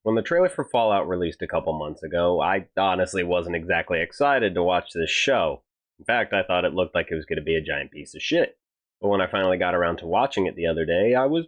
When the trailer for Fallout released a couple months ago, I honestly wasn't exactly excited to watch this show. In fact, I thought it looked like it was going to be a giant piece of shit. But when I finally got around to watching it the other day, I was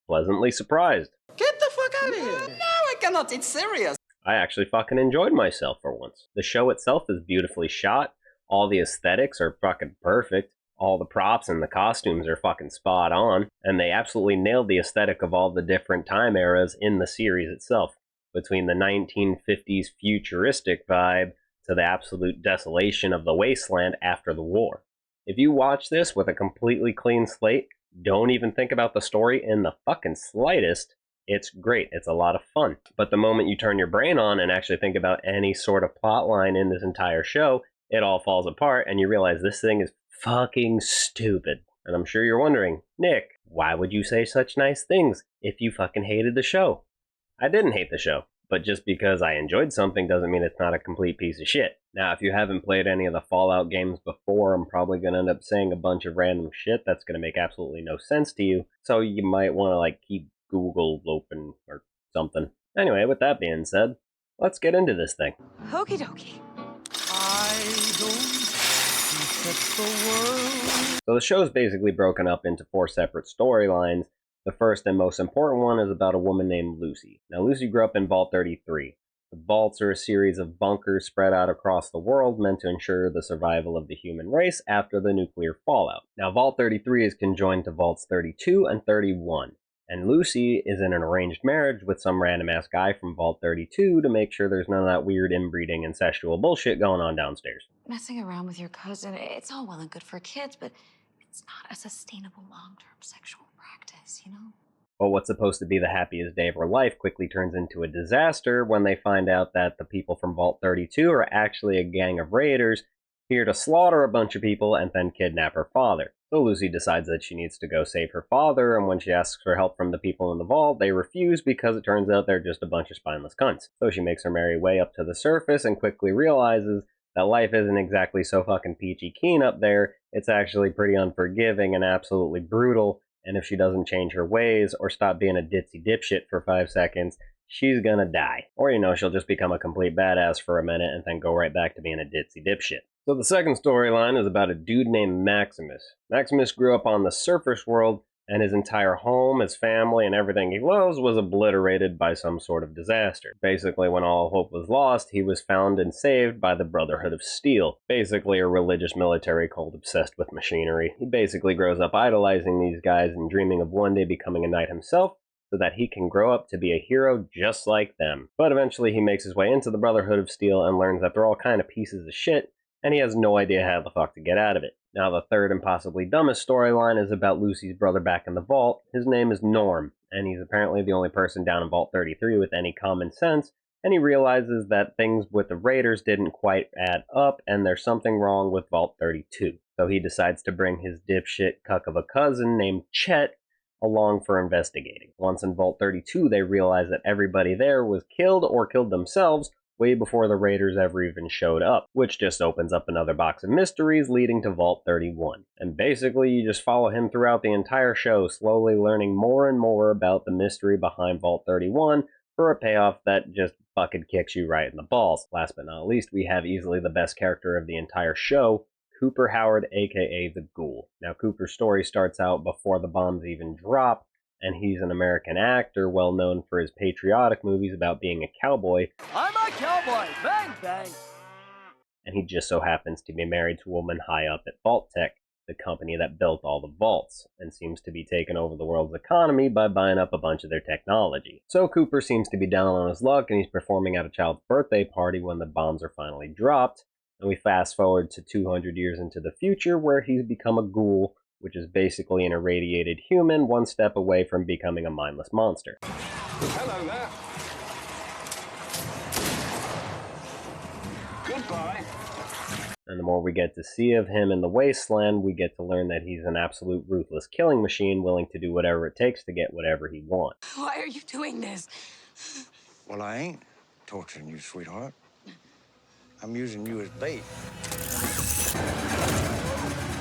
pleasantly surprised. Get the fuck out of here! No, I cannot, it's serious! I actually fucking enjoyed myself for once. The show itself is beautifully shot, all the aesthetics are fucking perfect, all the props and the costumes are fucking spot on, and they absolutely nailed the aesthetic of all the different time eras in the series itself, between the 1950s futuristic vibe to the absolute desolation of the wasteland after the war. If you watch this with a completely clean slate, don't even think about the story in the fucking slightest, it's great. It's a lot of fun. But the moment you turn your brain on and actually think about any sort of plot line in this entire show, it all falls apart and you realize this thing is fucking stupid. And I'm sure you're wondering, Nick, why would you say such nice things if you fucking hated the show? I didn't hate the show, but just because I enjoyed something doesn't mean it's not a complete piece of shit. Now, if you haven't played any of the Fallout games before, I'm probably going to end up saying a bunch of random shit that's going to make absolutely no sense to you, so you might want to keep Google open or something. Anyway, with that being said, let's get into this thing. Okie dokie. I don't set the world. So the show is basically broken up into 4 separate storylines. The first and most important one is about a woman named Lucy. Now, Lucy grew up in Vault 33. The vaults are a series of bunkers spread out across the world meant to ensure the survival of the human race after the nuclear fallout. Now, Vault 33 is conjoined to Vaults 32 and 31. And Lucy is in an arranged marriage with some random-ass guy from Vault 32 to make sure there's none of that weird inbreeding incestual bullshit going on downstairs. Messing around with your cousin, it's all well and good for kids, but it's not a sustainable long-term sexual practice, you know? But what's supposed to be the happiest day of her life quickly turns into a disaster when they find out that the people from Vault 32 are actually a gang of raiders here to slaughter a bunch of people and then kidnap her father. So Lucy decides that she needs to go save her father, and when she asks for help from the people in the vault, they refuse because it turns out they're just a bunch of spineless cunts. So she makes her merry way up to the surface and quickly realizes that life isn't exactly so fucking peachy keen up there. It's actually pretty unforgiving and absolutely brutal, and if she doesn't change her ways or stop being a ditzy dipshit for 5 seconds, she's gonna die. Or, she'll just become a complete badass for a minute and then go right back to being a ditzy dipshit. So the second storyline is about a dude named Maximus. Maximus grew up on the surface world, and his entire home, his family, and everything he loves was obliterated by some sort of disaster. Basically, when all hope was lost, he was found and saved by the Brotherhood of Steel, basically a religious military cult obsessed with machinery. He basically grows up idolizing these guys and dreaming of one day becoming a knight himself, so that he can grow up to be a hero just like them. But eventually he makes his way into the Brotherhood of Steel and learns that they're all kind of pieces of shit, and he has no idea how the fuck to get out of it. Now, the third and possibly dumbest storyline is about Lucy's brother back in the vault. His name is Norm, and he's apparently the only person down in Vault 33 with any common sense, and he realizes that things with the Raiders didn't quite add up, and there's something wrong with Vault 32. So he decides to bring his dipshit cuck of a cousin named Chet along for investigating. Once in Vault 32, they realize that everybody there was killed or killed themselves way before the Raiders ever even showed up, which just opens up another box of mysteries leading to Vault 31. And basically, you just follow him throughout the entire show, slowly learning more and more about the mystery behind Vault 31 for a payoff that just fucking kicks you right in the balls. Last but not least, we have easily the best character of the entire show, Cooper Howard, aka the Ghoul. Now, Cooper's story starts out before the bombs even drop, and he's an American actor well known for his patriotic movies about being a cowboy. I'm a cowboy! Bang, bang! And he just so happens to be married to a woman high up at Vault-Tec, the company that built all the vaults, and seems to be taking over the world's economy by buying up a bunch of their technology. So Cooper seems to be down on his luck, and he's performing at a child's birthday party when the bombs are finally dropped, and we fast forward to 200 years into the future where he's become a ghoul, which is basically an irradiated human one step away from becoming a mindless monster. Hello there. Goodbye. And the more we get to see of him in the wasteland, we get to learn that he's an absolute ruthless killing machine willing to do whatever it takes to get whatever he wants. Why are you doing this? Well, I ain't torturing you, sweetheart. I'm using you as bait.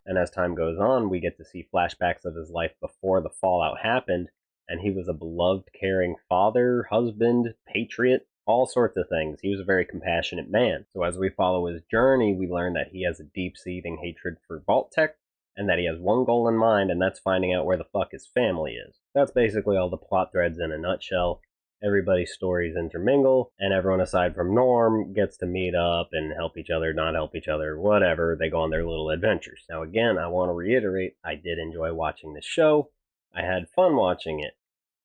And as time goes on, we get to see flashbacks of his life before the fallout happened, and he was a beloved, caring father, husband, patriot, all sorts of things. He was a very compassionate man. So as we follow his journey, we learn that he has a deep-seating hatred for Vault-Tec, and that he has one goal in mind, and that's finding out where the fuck his family is. That's basically all the plot threads in a nutshell. Everybody's stories intermingle, and everyone aside from Norm gets to meet up and help each other, not help each other, whatever. They go on their little adventures. Now again, I want to reiterate, I did enjoy watching this show. I had fun watching it.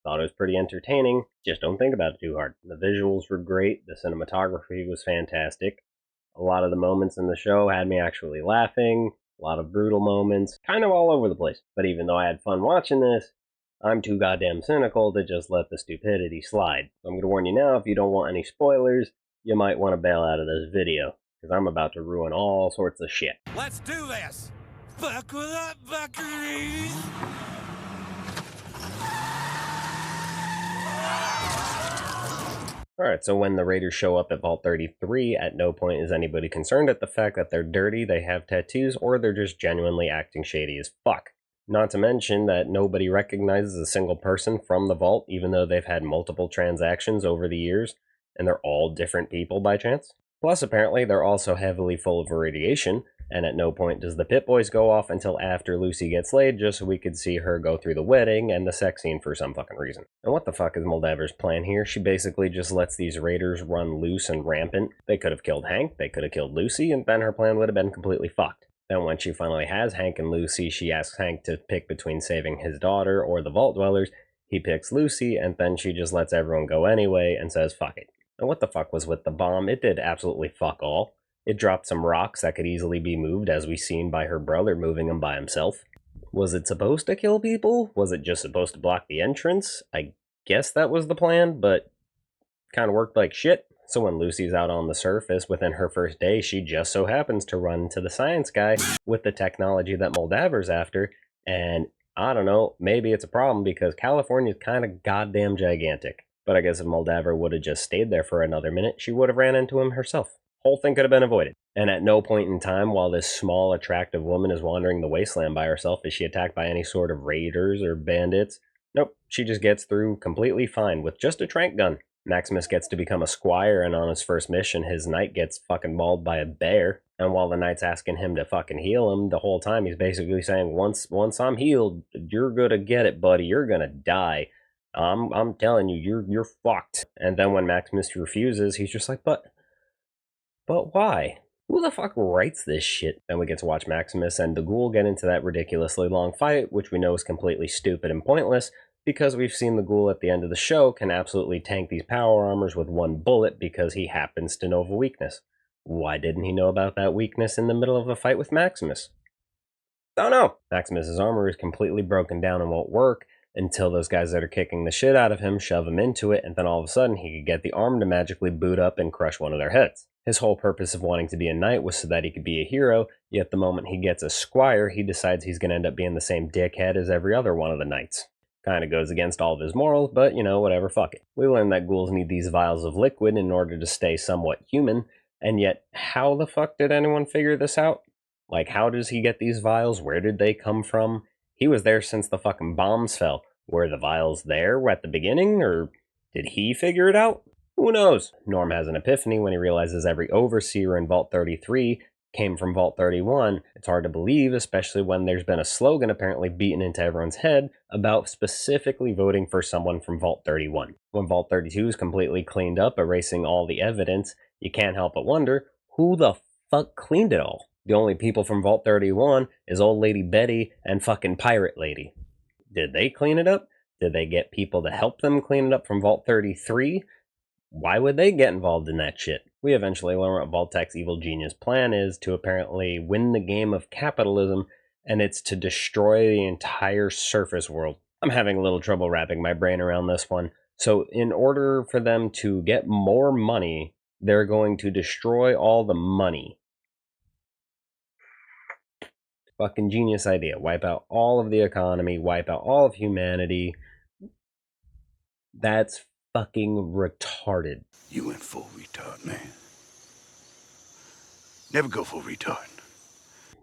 Thought it was pretty entertaining. Just don't think about it too hard. The visuals were great. The cinematography was fantastic. A lot of the moments in the show had me actually laughing. A lot of brutal moments, kind of all over the place. But even though I had fun watching this, I'm too goddamn cynical to just let the stupidity slide. So I'm going to warn you now, if you don't want any spoilers, you might want to bail out of this video, because I'm about to ruin all sorts of shit. Let's do this! Buckle up, buckaroos! Alright, so when the Raiders show up at Vault 33, at no point is anybody concerned at the fact that they're dirty, they have tattoos, or they're just genuinely acting shady as fuck. Not to mention that nobody recognizes a single person from the Vault, even though they've had multiple transactions over the years, and they're all different people by chance. Plus, apparently, they're also heavily full of radiation, and at no point does the Pit Boys go off until after Lucy gets laid, just so we could see her go through the wedding and the sex scene for some fucking reason. And what the fuck is Moldaver's plan here? She basically just lets these raiders run loose and rampant. They could have killed Hank, they could have killed Lucy, and then her plan would have been completely fucked. Then when she finally has Hank and Lucy, she asks Hank to pick between saving his daughter or the Vault Dwellers. He picks Lucy, and then she just lets everyone go anyway and says fuck it. And what the fuck was with the bomb? It did absolutely fuck all. It dropped some rocks that could easily be moved, as we seen by her brother moving them by himself. Was it supposed to kill people? Was it just supposed to block the entrance? I guess that was the plan, but kind of worked like shit. So when Lucy's out on the surface within her first day, she just so happens to run into the science guy with the technology that Moldaver's after, and I don't know, maybe it's a problem because California's kind of goddamn gigantic. But I guess if Moldaver would have just stayed there for another minute, she would have ran into him herself. Whole thing could have been avoided. And at no point in time while this small, attractive woman is wandering the wasteland by herself is she attacked by any sort of raiders or bandits. Nope, she just gets through completely fine with just a tranq gun. Maximus gets to become a squire, and on his first mission, his knight gets fucking mauled by a bear. And while the knight's asking him to fucking heal him, the whole time he's basically saying, once I'm healed, you're gonna get it, buddy. You're gonna die. I'm telling you, you're fucked. And then when Maximus refuses, he's just like, but why? Who the fuck writes this shit? Then we get to watch Maximus and the Ghoul get into that ridiculously long fight, which we know is completely stupid and pointless, because we've seen the Ghoul at the end of the show can absolutely tank these power armors with one bullet because he happens to know of a weakness. Why didn't he know about that weakness in the middle of a fight with Maximus? Don't know. Maximus's armor is completely broken down and won't work until those guys that are kicking the shit out of him shove him into it, and then all of a sudden he could get the arm to magically boot up and crush one of their heads. His whole purpose of wanting to be a knight was so that he could be a hero, yet the moment he gets a squire, he decides he's going to end up being the same dickhead as every other one of the knights. Kind of goes against all of his morals, but you know, whatever, fuck it. We learn that ghouls need these vials of liquid in order to stay somewhat human, and yet how the fuck did anyone figure this out? Like, how does he get these vials? Where did they come from? He was there since the fucking bombs fell. Were the vials there at the beginning, or did he figure it out? Who knows? Norm has an epiphany when he realizes every overseer in Vault 33 came from Vault 31. It's hard to believe, especially when there's been a slogan apparently beaten into everyone's head about specifically voting for someone from Vault 31. When Vault 32 is completely cleaned up, erasing all the evidence, you can't help but wonder, who the fuck cleaned it all? The only people from Vault 31 is Old Lady Betty and fucking Pirate Lady. Did they clean it up? Did they get people to help them clean it up from Vault 33? Why would they get involved in that shit? We eventually learn what Vault-Tec's evil genius plan is to apparently win the game of capitalism, and it's to destroy the entire surface world. I'm having a little trouble wrapping my brain around this one. So in order for them to get more money, they're going to destroy all the money. Fucking genius idea. Wipe out all of the economy, wipe out all of humanity. That's fucking retarded. You went full retard, man. Never go full retard.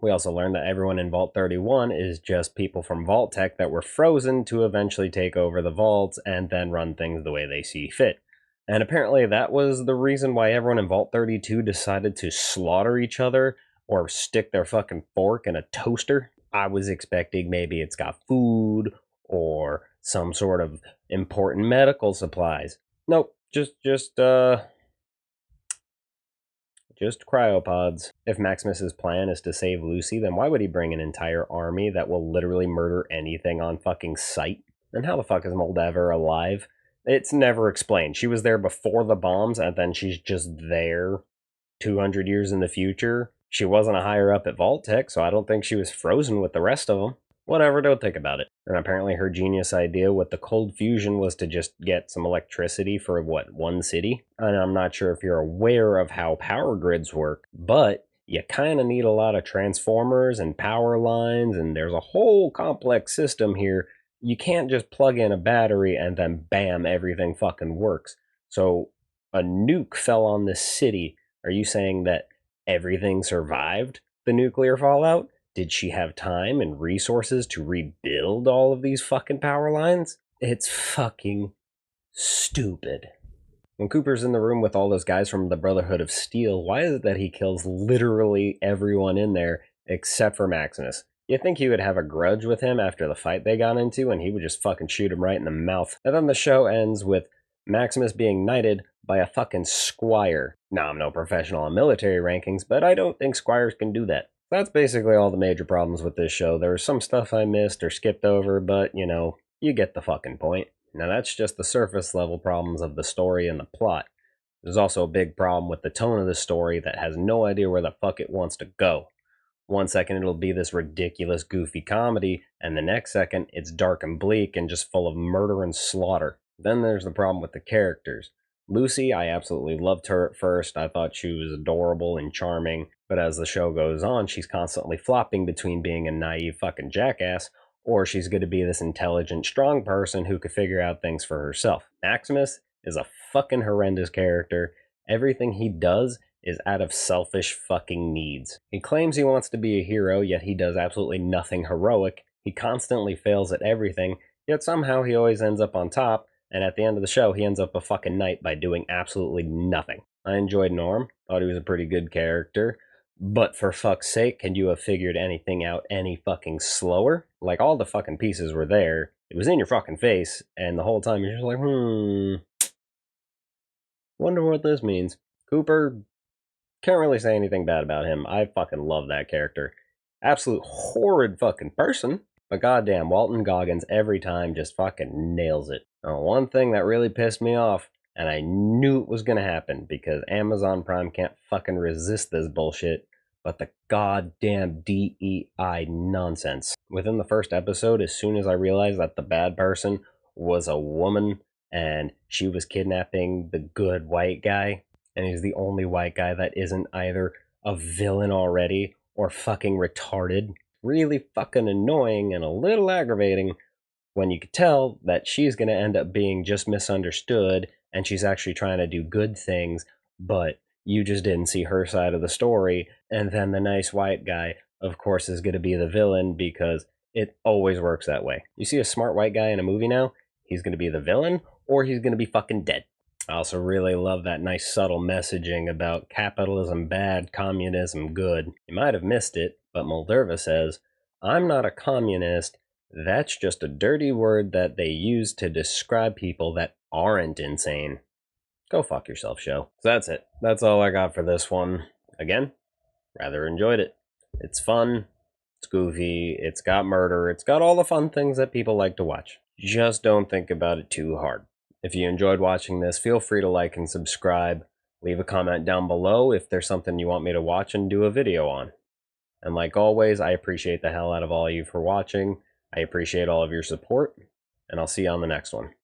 We also learned that everyone in Vault 31 is just people from Vault-Tec that were frozen to eventually take over the vaults and then run things the way they see fit. And apparently that was the reason why everyone in Vault 32 decided to slaughter each other or stick their fucking fork in a toaster. I was expecting maybe it's got food or some sort of important medical supplies. Nope, just cryopods. If Maximus's plan is to save Lucy, then why would he bring an entire army that will literally murder anything on fucking sight? And how the fuck is Moldaver alive? It's never explained. She was there before the bombs, and then she's just there 200 years in the future. She wasn't a higher up at Vault-Tec, so I don't think she was frozen with the rest of them. Whatever, don't think about it. And apparently her genius idea with the cold fusion was to just get some electricity for, what, one city? And I'm not sure if you're aware of how power grids work, but you kind of need a lot of transformers and power lines, and there's a whole complex system here. You can't just plug in a battery and then bam, everything fucking works. So a nuke fell on this city. Are you saying that everything survived the nuclear fallout? Did she have time and resources to rebuild all of these fucking power lines? It's fucking stupid. When Cooper's in the room with all those guys from the Brotherhood of Steel, why is it that he kills literally everyone in there except for Maximus? You'd think he would have a grudge with him after the fight they got into, and he would just fucking shoot him right in the mouth. And then the show ends with Maximus being knighted by a fucking squire. Now, I'm no professional on military rankings, but I don't think squires can do that. That's basically all the major problems with this show. There was some stuff I missed or skipped over, but, you know, you get the fucking point. Now, that's just the surface level problems of the story and the plot. There's also a big problem with the tone of the story that has no idea where the fuck it wants to go. One second it'll be this ridiculous, goofy comedy, and the next second it's dark and bleak and just full of murder and slaughter. Then there's the problem with the characters. Lucy, I absolutely loved her at first. I thought she was adorable and charming, but as the show goes on, she's constantly flopping between being a naive fucking jackass, or she's going to be this intelligent, strong person who could figure out things for herself. Maximus is a fucking horrendous character. Everything he does is out of selfish fucking needs. He claims he wants to be a hero, yet he does absolutely nothing heroic. He constantly fails at everything, yet somehow he always ends up on top, and at the end of the show, he ends up a fucking knight by doing absolutely nothing. I enjoyed Norm, thought he was a pretty good character, but for fuck's sake, can you have figured anything out any fucking slower? Like, all the fucking pieces were there, it was in your fucking face, and the whole time you're just like, wonder what this means. Cooper, can't really say anything bad about him. I fucking love that character. Absolute horrid fucking person. But goddamn, Walton Goggins every time just fucking nails it. Now, one thing that really pissed me off, and I knew it was gonna happen because Amazon Prime can't fucking resist this bullshit, but the goddamn DEI nonsense. Within the first episode, as soon as I realized that the bad person was a woman and she was kidnapping the good white guy, and he's the only white guy that isn't either a villain already or fucking retarded. Really fucking annoying and a little aggravating when you could tell that she's going to end up being just misunderstood and she's actually trying to do good things, but you just didn't see her side of the story. And then the nice white guy, of course, is going to be the villain because it always works that way. You see a smart white guy in a movie now, he's going to be the villain or he's going to be fucking dead. I also really love that nice subtle messaging about capitalism bad, communism good. You might have missed it, but Moldaver says, "I'm not a communist. That's just a dirty word that they use to describe people that aren't insane." Go fuck yourself, show. So that's it. That's all I got for this one. Again, rather enjoyed it. It's fun. It's goofy. It's got murder. It's got all the fun things that people like to watch. Just don't think about it too hard. If you enjoyed watching this, feel free to like and subscribe. Leave a comment down below if there's something you want me to watch and do a video on. And like always, I appreciate the hell out of all of you for watching. I appreciate all of your support, and I'll see you on the next one.